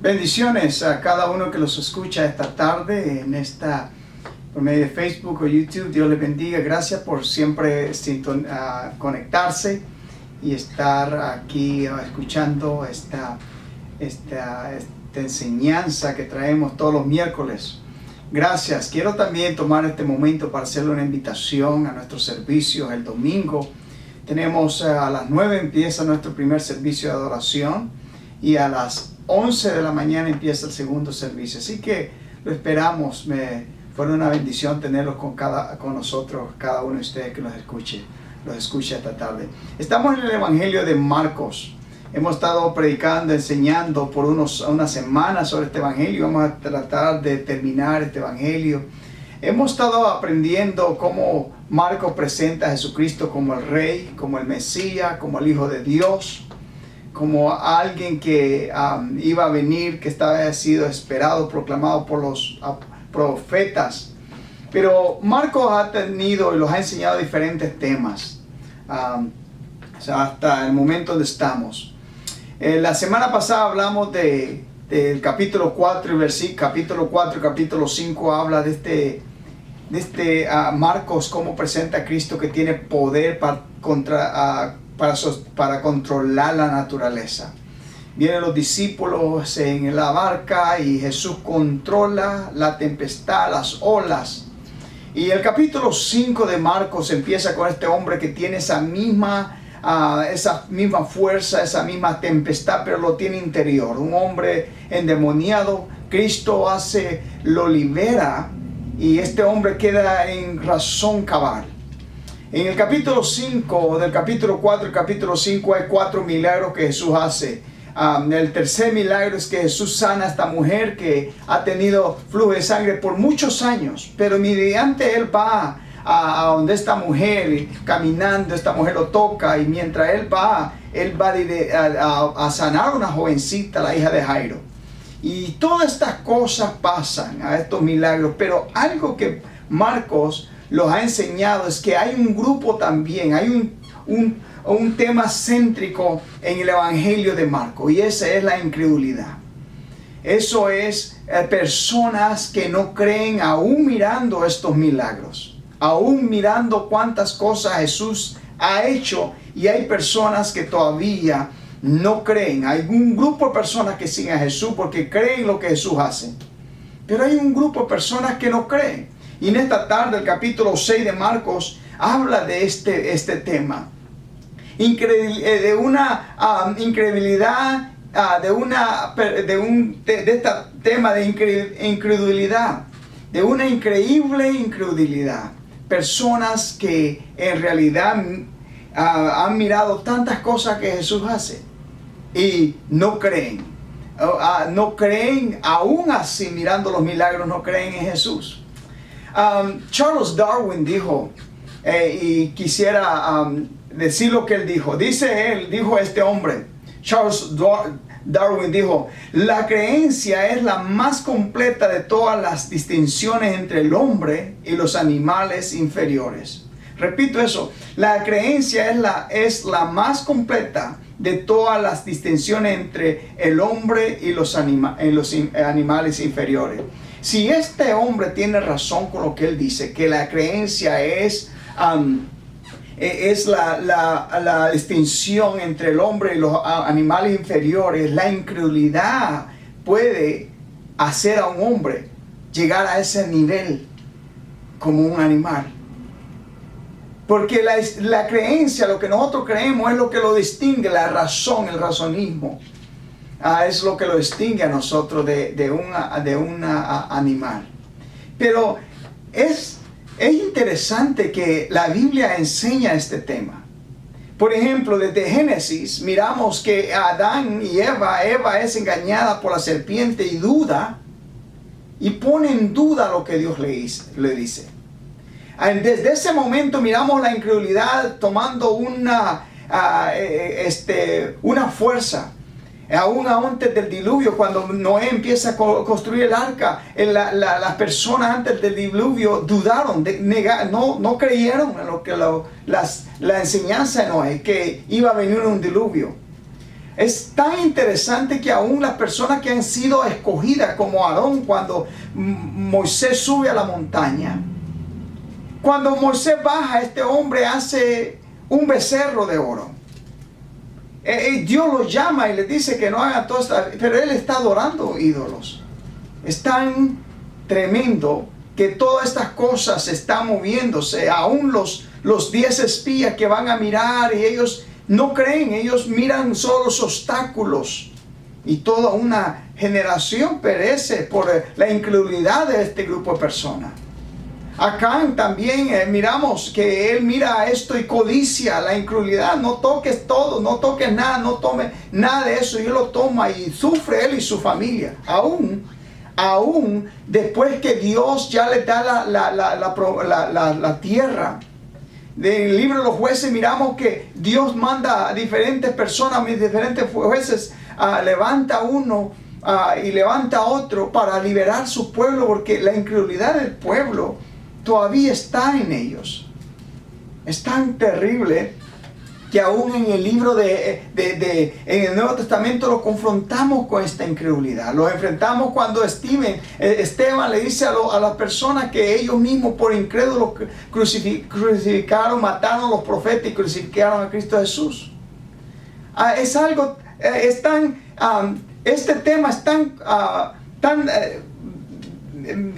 Bendiciones a cada uno que los escucha esta tarde por medio de Facebook o YouTube. Dios les bendiga. Gracias por siempre conectarse y estar aquí escuchando esta enseñanza que traemos todos los miércoles. Gracias. Quiero también tomar este momento para hacerle una invitación a nuestros servicios el domingo. Tenemos a las 9 empieza nuestro primer servicio de adoración y a las 11 de la mañana empieza el segundo servicio. Así que lo esperamos. Fue una bendición tenerlos con nosotros, cada uno de ustedes que los escuche esta tarde. Estamos en el Evangelio de Marcos. Hemos estado predicando, enseñando por unas semanas sobre este Evangelio. Vamos a tratar de terminar este Evangelio. Hemos estado aprendiendo cómo Marcos presenta a Jesucristo como el Rey, como el Mesías, como el Hijo de Dios, como alguien que iba a venir, que había sido esperado, proclamado por los profetas. Pero Marcos ha tenido y los ha enseñado diferentes temas hasta el momento donde estamos. La semana pasada hablamos del capítulo 4 y capítulo 5 habla de Marcos, cómo presenta a Cristo que tiene poder para controlar la naturaleza. Vienen los discípulos en la barca y Jesús controla la tempestad, las olas. Y el capítulo 5 de Marcos empieza con este hombre que tiene esa misma fuerza, esa misma tempestad, pero lo tiene interior. Un hombre endemoniado. Cristo lo libera y este hombre queda en razón cabal. En el capítulo 5, del capítulo 4 al capítulo 5 hay 4 milagros que Jesús hace. El tercer milagro es que Jesús sana a esta mujer que ha tenido flujo de sangre por muchos años. Pero mediante él va a donde esta mujer, caminando, esta mujer lo toca. Y mientras él va a sanar a una jovencita, la hija de Jairo. Y todas estas cosas pasan a estos milagros. Pero algo que Marcos los ha enseñado es que hay un grupo también, hay un tema céntrico en el Evangelio de Marcos, y esa es la incredulidad. Eso es personas que no creen aún mirando estos milagros, aún mirando cuántas cosas Jesús ha hecho, y hay personas que todavía no creen. Hay un grupo de personas que siguen a Jesús porque creen lo que Jesús hace, pero hay un grupo de personas que no creen. Y en esta tarde el capítulo 6 de Marcos habla de este tema. De una incredulidad, de este tema de incredulidad, de una increíble incredulidad. Personas que en realidad han mirado tantas cosas que Jesús hace y no creen. No creen, aún así mirando los milagros, no creen en Jesús. Charles Darwin dijo, y quisiera decir lo que él dijo. Dijo este hombre, Charles Darwin dijo: la creencia es la más completa de todas las distinciones entre el hombre y los animales inferiores. Repito eso, la creencia es la más completa de todas las distinciones entre el hombre y los animales inferiores. Si este hombre tiene razón con lo que él dice, que la creencia es la distinción entre el hombre y los animales inferiores, la incredulidad puede hacer a un hombre llegar a ese nivel como un animal. Porque la creencia, lo que nosotros creemos, es lo que lo distingue, la razón, el razonismo. Es lo que lo distingue a nosotros de un animal. Pero es interesante que la Biblia enseña este tema. Por ejemplo, desde Génesis miramos que Adán y Eva es engañada por la serpiente y duda, y pone en duda lo que Dios le dice. Desde ese momento miramos la incredulidad tomando una fuerza. Aún antes del diluvio, cuando Noé empieza a construir el arca, las personas antes del diluvio dudaron, no creyeron en lo que la enseñanza de Noé, que iba a venir un diluvio. Es tan interesante que aún las personas que han sido escogidas, como Aarón cuando Moisés sube a la montaña, cuando Moisés baja, este hombre hace un becerro de oro. Dios lo llama y le dice que no hagan todo esto, pero él está adorando ídolos. Es tan tremendo que todas estas cosas están moviéndose. Aún los 10 espías que van a mirar, y ellos no creen, ellos miran solo los obstáculos. Y toda una generación perece por la incredulidad de este grupo de personas. Acán también miramos que él mira esto y codicia la incredulidad. No toques todo, no toques nada, no tome nada de eso. Y él lo toma y sufre él y su familia. Aún después que Dios ya le da la tierra. Del libro de los jueces miramos que Dios manda a diferentes personas, diferentes jueces, levanta uno y levanta a otro para liberar su pueblo, porque la incredulidad del pueblo todavía está en ellos. Es tan terrible que aún en el libro en el Nuevo Testamento lo confrontamos con esta incredulidad. Lo enfrentamos cuando Esteban le dice a las personas que ellos mismos por incrédulos crucificaron, mataron a los profetas y crucificaron a Cristo Jesús. Es algo, este tema es tan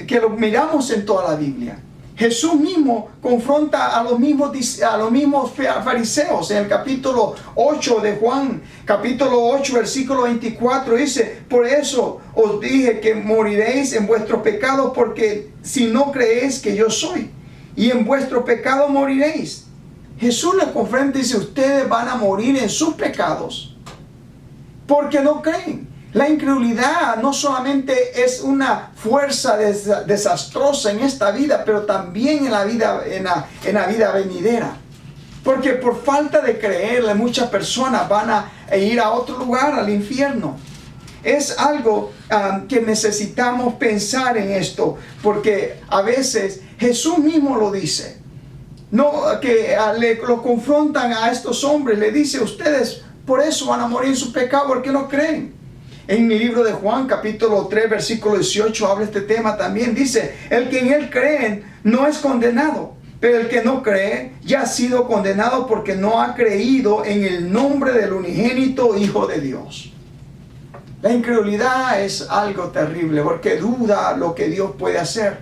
que lo miramos en toda la Biblia. Jesús mismo confronta a los mismos fariseos en el capítulo 8 de Juan, capítulo 8, versículo 24, dice: por eso os dije que moriréis en vuestros pecados, porque si no creéis que yo soy, y en vuestro pecado moriréis. Jesús les confronta y dice: ustedes van a morir en sus pecados, porque no creen. La incredulidad no solamente es una fuerza desastrosa en esta vida, pero también en la vida venidera. Porque por falta de creerle, muchas personas van a ir a otro lugar, al infierno. Es algo que necesitamos pensar en esto, porque a veces Jesús mismo lo dice. Lo confrontan a estos hombres, le dice: ustedes por eso van a morir en su pecado, porque no creen. En el libro de Juan, capítulo 3, versículo 18, habla este tema también. Dice: el que en él cree no es condenado, pero el que no cree ya ha sido condenado, porque no ha creído en el nombre del unigénito Hijo de Dios. La incredulidad es algo terrible, porque duda lo que Dios puede hacer.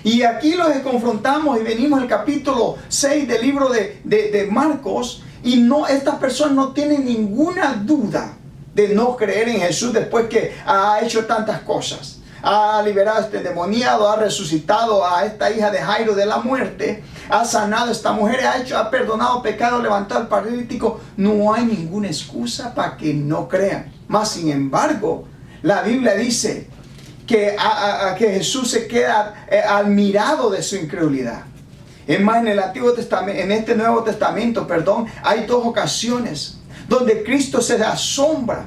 Y aquí lo que confrontamos, y venimos al capítulo 6 del libro de Marcos, y estas personas no tienen ninguna duda de no creer en Jesús después que ha hecho tantas cosas. Ha liberado a este endemoniado, ha resucitado a esta hija de Jairo de la muerte, ha sanado a esta mujer, ha perdonado pecado, levantado al paralítico. No hay ninguna excusa para que no crean. Mas sin embargo, la Biblia dice que Jesús se queda admirado de su incredulidad. Es más, en este Nuevo Testamento, hay 2 ocasiones donde Cristo se asombra.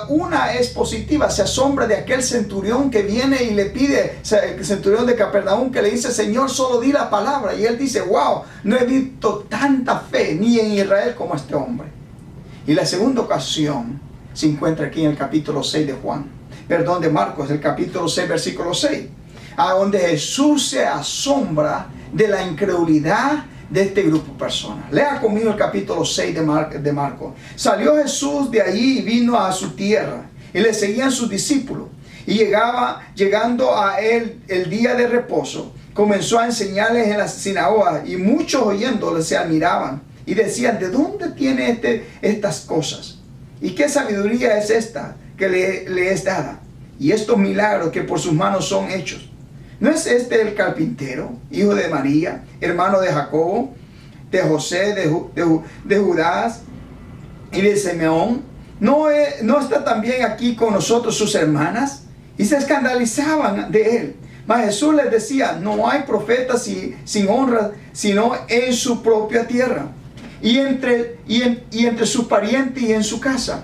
Una es positiva, se asombra de aquel centurión que viene y le pide, el centurión de Capernaum, que le dice: Señor, solo di la palabra. Y él dice: wow, no he visto tanta fe ni en Israel como este hombre. Y la segunda ocasión se encuentra aquí en el capítulo 6 de Marcos, el capítulo 6, versículo 6, a donde Jesús se asombra de la incredulidad de este grupo de personas. Lea conmigo el capítulo 6 de Marcos. Salió Jesús de allí y vino a su tierra, y le seguían sus discípulos. Y llegando a él el día de reposo, comenzó a enseñarles en las sinagogas, y muchos oyéndole se admiraban y decían: ¿de dónde tiene estas cosas? ¿Y qué sabiduría es esta que le es dada? Y estos milagros que por sus manos son hechos. ¿No es este el carpintero, hijo de María, hermano de Jacobo, de José, de Judas y de Simeón? ¿No está también aquí con nosotros sus hermanas? Y se escandalizaban de él. Mas Jesús les decía: no hay profeta sin honra, sino en su propia tierra, y entre sus parientes y en su casa.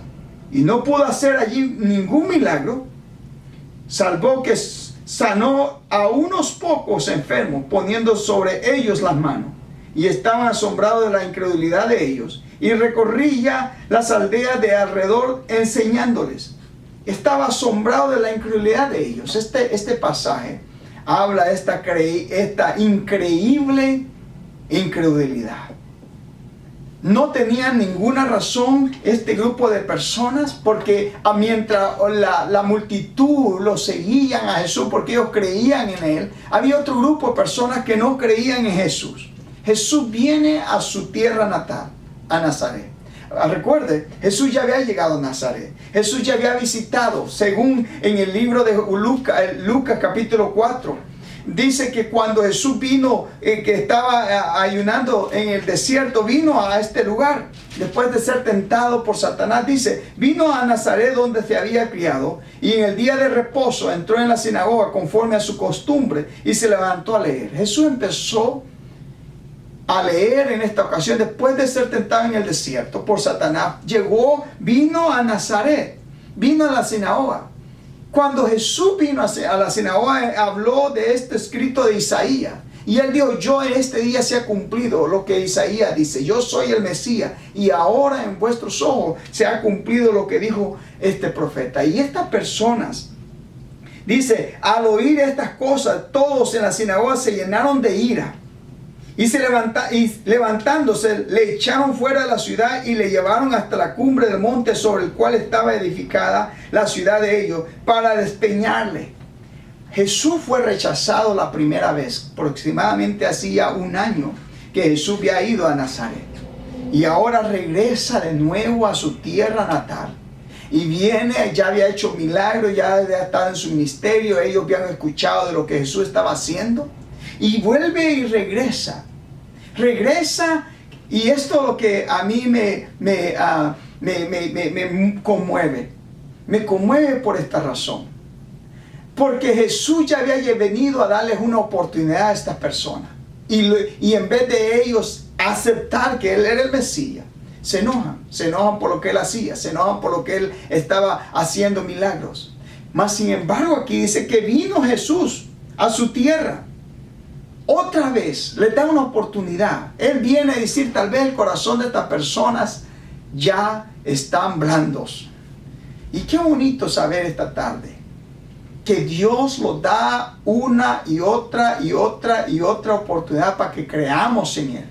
Y no pudo hacer allí ningún milagro, salvo que sanó a unos pocos enfermos, poniendo sobre ellos las manos. Y estaban asombrados de la incredulidad de ellos, y recorría las aldeas de alrededor enseñándoles. Estaba asombrado de la incredulidad de ellos. Este pasaje habla de esta increíble incredulidad. No tenían ninguna razón este grupo de personas, porque mientras la multitud lo seguían a Jesús porque ellos creían en Él, había otro grupo de personas que no creían en Jesús. Jesús viene a su tierra natal, a Nazaret. Recuerde, Jesús ya había llegado a Nazaret. Jesús ya había visitado, según en el libro de Lucas capítulo 4. Dice que cuando Jesús vino, que estaba ayunando en el desierto, vino a este lugar. Después de ser tentado por Satanás, dice, vino a Nazaret donde se había criado, y en el día de reposo entró en la sinagoga conforme a su costumbre y se levantó a leer. Jesús empezó a leer en esta ocasión después de ser tentado en el desierto por Satanás. Vino a Nazaret, vino a la sinagoga. Cuando Jesús vino a la sinagoga, habló de este escrito de Isaías. Y él dijo, yo en este día se ha cumplido lo que Isaías dice. Yo soy el Mesías. Y ahora en vuestros ojos se ha cumplido lo que dijo este profeta. Y estas personas, dice, al oír estas cosas, todos en la sinagoga se llenaron de ira. Y levantándose, le echaron fuera de la ciudad y le llevaron hasta la cumbre del monte sobre el cual estaba edificada la ciudad de ellos, para despeñarle. Jesús fue rechazado la primera vez, aproximadamente hacía un año que Jesús había ido a Nazaret. Y ahora regresa de nuevo a su tierra natal. Y viene, ya había hecho milagros, ya había estado en su ministerio, ellos habían escuchado de lo que Jesús estaba haciendo. Y vuelve y regresa, y esto es lo que a mí me conmueve. Me conmueve por esta razón. Porque Jesús ya había venido a darles una oportunidad a estas personas. Y en vez de ellos aceptar que Él era el Mesías, se enojan por lo que Él hacía, se enojan por lo que Él estaba haciendo milagros. Mas sin embargo aquí dice que vino Jesús a su tierra. Otra vez le da una oportunidad. Él viene a decir, tal vez el corazón de estas personas ya están blandos. Y qué bonito saber esta tarde que Dios nos da una y otra oportunidad para que creamos en Él,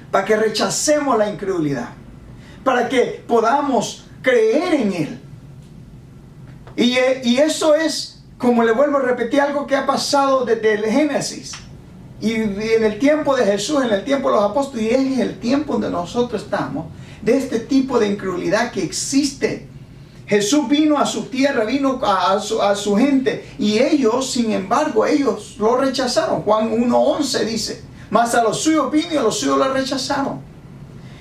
para que rechacemos la incredulidad, para que podamos creer en Él. Y eso es, como le vuelvo a repetir, algo que ha pasado desde el Génesis. Y en el tiempo de Jesús, en el tiempo de los apóstoles, y en el tiempo donde nosotros estamos, de este tipo de incredulidad que existe. Jesús vino a su tierra, vino a su gente, y ellos, sin embargo, ellos lo rechazaron. Juan 1:11 dice, mas a los suyos vino y a los suyos lo rechazaron.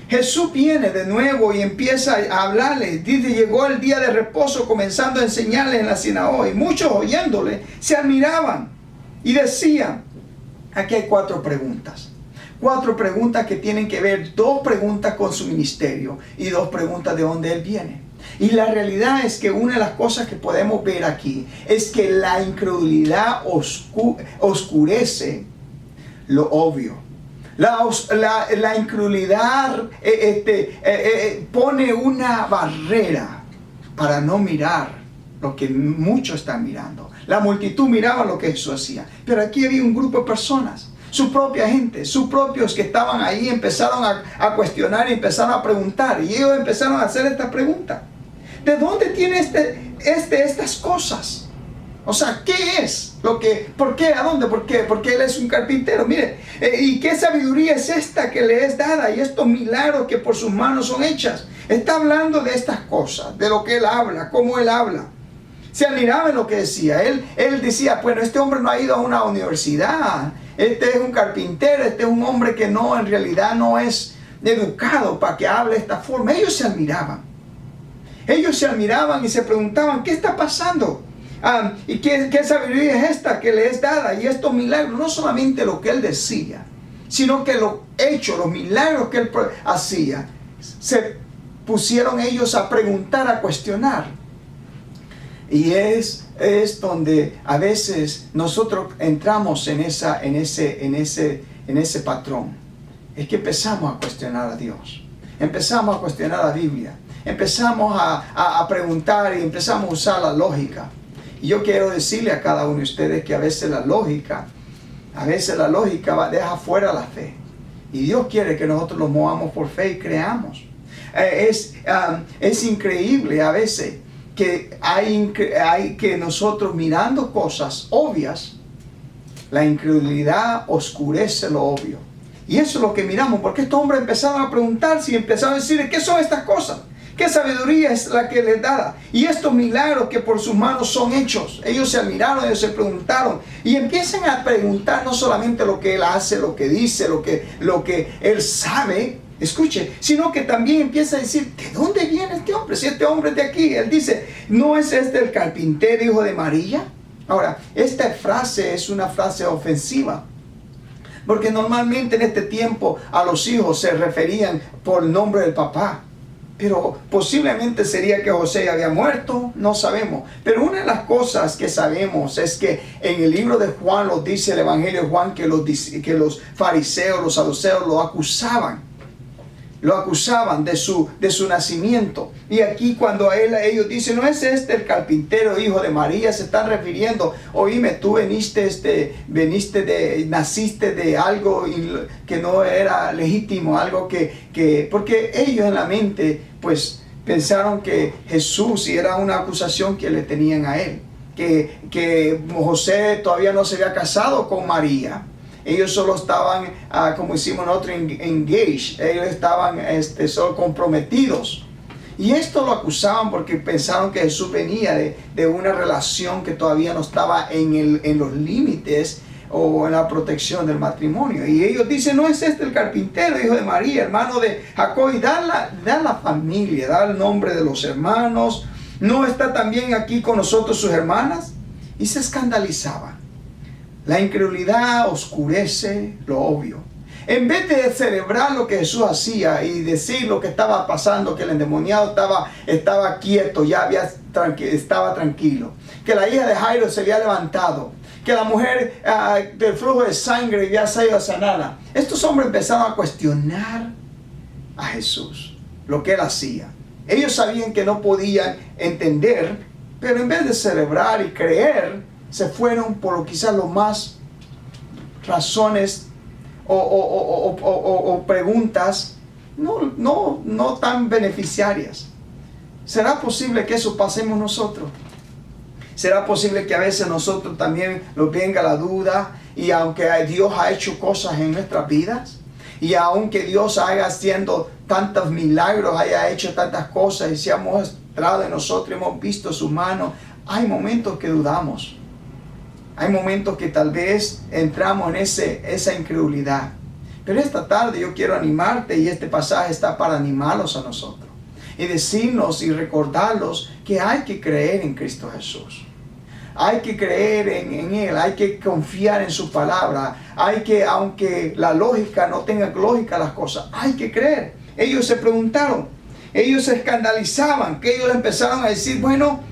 Jesús viene de nuevo y empieza a hablarles. Dice, llegó el día de reposo, comenzando a enseñarles en la sinagoga. Y muchos oyéndole se admiraban y decían, aquí hay 4 preguntas. 4 preguntas que tienen que ver, 2 preguntas con su ministerio y 2 preguntas de dónde Él viene. Y la realidad es que una de las cosas que podemos ver aquí es que la incredulidad oscurece lo obvio. La incredulidad pone una barrera para no mirar lo que muchos están mirando. La multitud miraba lo que Jesús hacía, pero aquí había un grupo de personas, su propia gente, sus propios que estaban ahí, empezaron a cuestionar y empezaron a preguntar, y ellos empezaron a hacer esta pregunta: ¿de dónde tiene estas cosas? O sea, ¿qué es? ¿Por qué? ¿A dónde? ¿Por qué? Porque Él es un carpintero. Mire, ¿y qué sabiduría es esta que le es dada? Y estos milagros que por sus manos son hechas. Está hablando de estas cosas, de lo que Él habla, cómo Él habla. Se admiraba en lo que decía. Él decía, bueno, este hombre no ha ido a una universidad. Este es un carpintero, este es un hombre que en realidad no es educado para que hable de esta forma. Ellos se admiraban. Ellos se admiraban y se preguntaban, ¿qué está pasando? ¿Y qué sabiduría es esta que le es dada? Y estos milagros, no solamente lo que Él decía, sino que los milagros que Él hacía, se pusieron ellos a preguntar, a cuestionar. Y es donde a veces nosotros entramos en ese patrón. Es que empezamos a cuestionar a Dios. empezamos a cuestionar la Biblia, empezamos a preguntar y empezamos a usar la lógica. Y yo quiero decirle a cada uno de ustedes que a veces la lógica deja fuera la fe. Y Dios quiere que nosotros nos movamos por fe y creamos. Es increíble a veces que hay que nosotros mirando cosas obvias, la incredulidad oscurece lo obvio. Y eso es lo que miramos, porque estos hombres empezaron a preguntarse y empezaron a decir, ¿qué son estas cosas? ¿Qué sabiduría es la que les da? Y estos milagros que por sus manos son hechos. Ellos se admiraron, ellos se preguntaron. Y empiezan a preguntar no solamente lo que él hace, lo que dice, lo que él sabe, escuche, sino que también empieza a decir, ¿de dónde viene este hombre? Si este hombre es de aquí. Él dice, ¿no es este el carpintero, hijo de María? Ahora, esta frase es una frase ofensiva. Porque normalmente en este tiempo a los hijos se referían por el nombre del papá. Pero posiblemente sería que José había muerto, no sabemos. Pero una de las cosas que sabemos es que en el libro de Juan, lo dice el Evangelio de Juan, que los fariseos, los saduceos lo acusaban de su nacimiento. Y aquí cuando ellos dicen, ¿no es este el carpintero, hijo de María? Se están refiriendo, oíme, tú naciste de algo que no era legítimo, algo que porque ellos en la mente pues pensaron que Jesús, y era una acusación que le tenían a él, que José todavía no se había casado con María. Ellos solo estaban, como hicimos nosotros, engaged. Ellos estaban solo comprometidos. Y esto lo acusaban porque pensaron que Jesús venía de una relación que todavía no estaba en los límites o en la protección del matrimonio. Y ellos dicen, ¿no es este el carpintero, hijo de María, hermano de Jacob? Y da la familia, da el nombre de los hermanos. ¿No está también aquí con nosotros sus hermanas? Y se escandalizaban. La incredulidad oscurece lo obvio. En vez de celebrar lo que Jesús hacía y decir lo que estaba pasando, que el endemoniado estaba quieto, estaba tranquilo, que la hija de Jairo se había levantado, que la mujer del flujo de sangre ya se iba sanada, estos hombres empezaron a cuestionar a Jesús, lo que él hacía. Ellos sabían que no podían entender, pero en vez de celebrar y creer, se fueron por quizás lo más razones o preguntas no tan beneficiarias. ¿Será posible que eso pasemos nosotros? ¿Será posible que a veces nosotros también nos venga la duda, y aunque Dios ha hecho cosas en nuestras vidas, y aunque Dios haya haciendo tantos milagros, haya hecho tantas cosas y se ha mostrado en nosotros, hemos visto su mano, hay momentos que dudamos? Hay momentos que tal vez entramos en esa incredulidad. Pero esta tarde yo quiero animarte, y este pasaje está para animarlos a nosotros. Y decirnos y recordarlos que hay que creer en Cristo Jesús. Hay que creer en Él, hay que confiar en su palabra. Hay que, aunque la lógica no tenga lógica las cosas, hay que creer. Ellos se preguntaron, ellos se escandalizaban, que ellos empezaron a decir, bueno,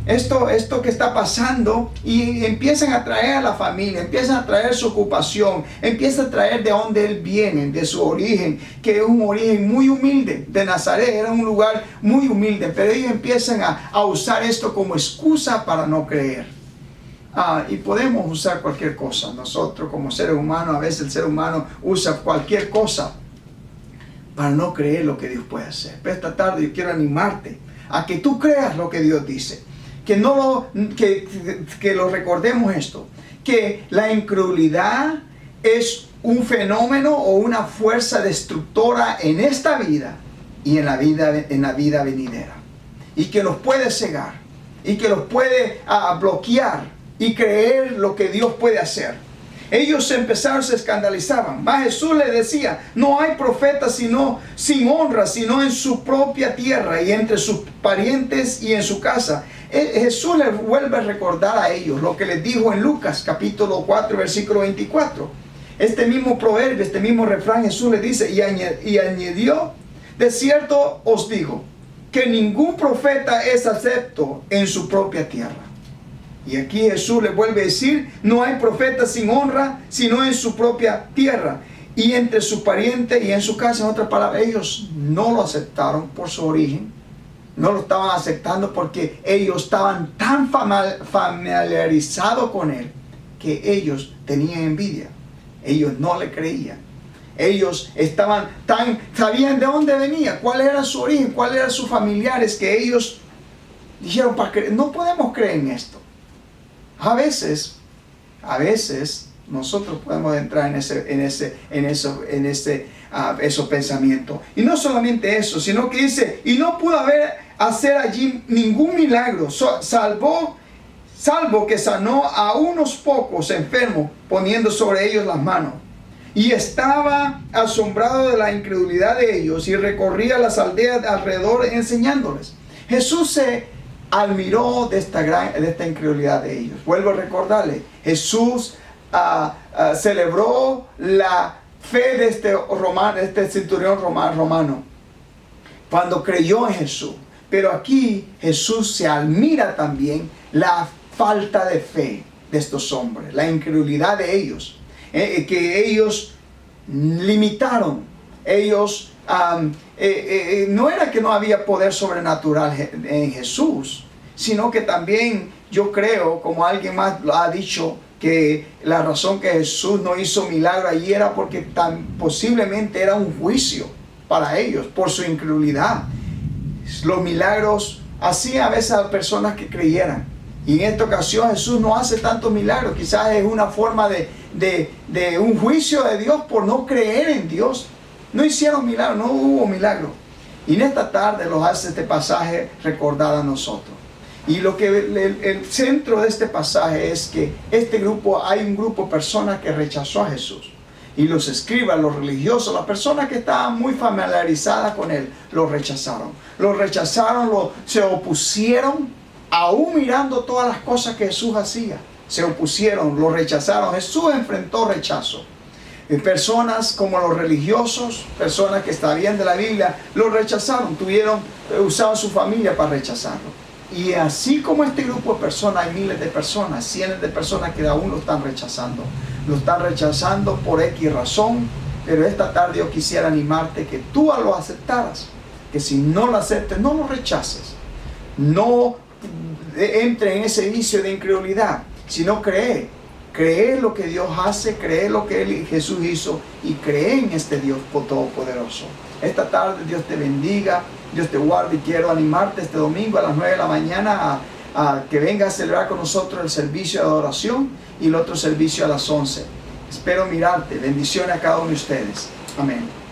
esto que está pasando, y empiezan a traer a la familia, empiezan a traer su ocupación, empiezan a traer de dónde él viene, de su origen, que es un origen muy humilde. De Nazaret era un lugar muy humilde, pero ellos empiezan a usar esto como excusa para no creer. Y podemos usar cualquier cosa. Nosotros como seres humanos, a veces el ser humano usa cualquier cosa para no creer lo que Dios puede hacer. Pero esta tarde yo quiero animarte a que tú creas lo que Dios dice. Que lo recordemos esto, que la incredulidad es un fenómeno o una fuerza destructora en esta vida y en la vida venidera, y que los puede cegar y que los puede bloquear y creer lo que Dios puede hacer. Ellos se escandalizaban. Mas Jesús les decía, no hay profeta sin honra, sino en su propia tierra y entre sus parientes y en su casa. Jesús les vuelve a recordar a ellos lo que les dijo en Lucas capítulo 4 versículo 24. Este mismo proverbio, este mismo refrán, Jesús les dice, y añadió, de cierto os digo, que ningún profeta es acepto en su propia tierra. Y aquí Jesús le vuelve a decir, no hay profeta sin honra, sino en su propia tierra. y entre sus parientes y en su casa. En otras palabras, ellos no lo aceptaron por su origen, no lo estaban aceptando porque ellos estaban tan familiarizados con él que ellos tenían envidia. Ellos no le creían. Ellos sabían de dónde venía, cuál era su origen, cuáles eran sus familiares, que ellos dijeron, no podemos creer en esto. A veces nosotros podemos entrar en esos pensamientos. Y no solamente eso, sino que dice, y no pudo hacer allí ningún milagro, salvo que sanó a unos pocos enfermos, poniendo sobre ellos las manos. Y estaba asombrado de la incredulidad de ellos y recorría las aldeas de alrededor enseñándoles. Jesús se admiró de esta incredulidad de ellos. Vuelvo a recordarle, Jesús celebró la fe de este centurión romano cuando creyó en Jesús. Pero aquí Jesús se admira también la falta de fe de estos hombres, la incredulidad de ellos, que ellos limitaron. Ellos no era que no había poder sobrenatural en Jesús, sino que también yo creo, como alguien más lo ha dicho, que la razón que Jesús no hizo milagro allí era porque posiblemente era un juicio para ellos por su incredulidad. Los milagros hacían a veces a personas que creyeran, y en esta ocasión Jesús no hace tantos milagros. Quizás es una forma de un juicio de Dios por no creer en Dios. No hicieron milagros, no hubo milagro. Y en esta tarde los hace este pasaje recordar a nosotros. Y lo que el centro de este pasaje es que hay un grupo de personas que rechazó a Jesús. Y los escribas, los religiosos, las personas que estaban muy familiarizadas con él, lo rechazaron. Lo rechazaron, se opusieron, aún mirando todas las cosas que Jesús hacía. Se opusieron, lo rechazaron. Jesús enfrentó rechazo. Personas como los religiosos, personas que sabían de la Biblia, lo rechazaron. Usaban su familia para rechazarlo. Y así como este grupo de personas, hay miles de personas, cientos de personas que aún lo están rechazando. Lo están rechazando por X razón, pero esta tarde yo quisiera animarte que tú lo aceptaras. Que si no lo aceptes, no lo rechaces. No entre en ese vicio de incredulidad, sino cree lo que Dios hace, cree lo que Jesús hizo y cree en este Dios todopoderoso. Esta tarde Dios te bendiga, Dios te guarde, y quiero animarte este domingo a las 9 de la mañana a que venga a celebrar con nosotros el servicio de adoración y el otro servicio a las 11. Espero mirarte. Bendiciones a cada uno de ustedes. Amén.